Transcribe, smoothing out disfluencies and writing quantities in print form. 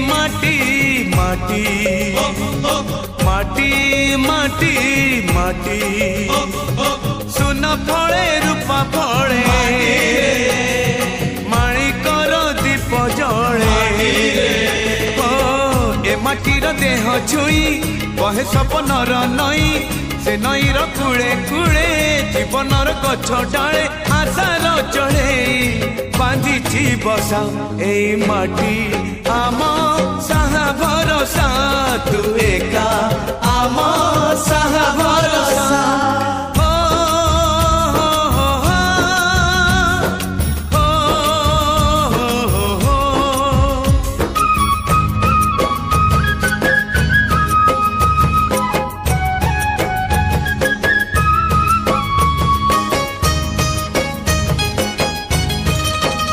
माटी माटी माटी माटी माटी सुन फले रूपा फले माणिकर दीप जले ए माटीर देह छुई बहे सपनर नई से नईर कूले कूले जीवनर गछ डाले आशार चढ़े बांधी बसा ए माटी आम साहा भरोसा तू एका आम साहा भरोसा।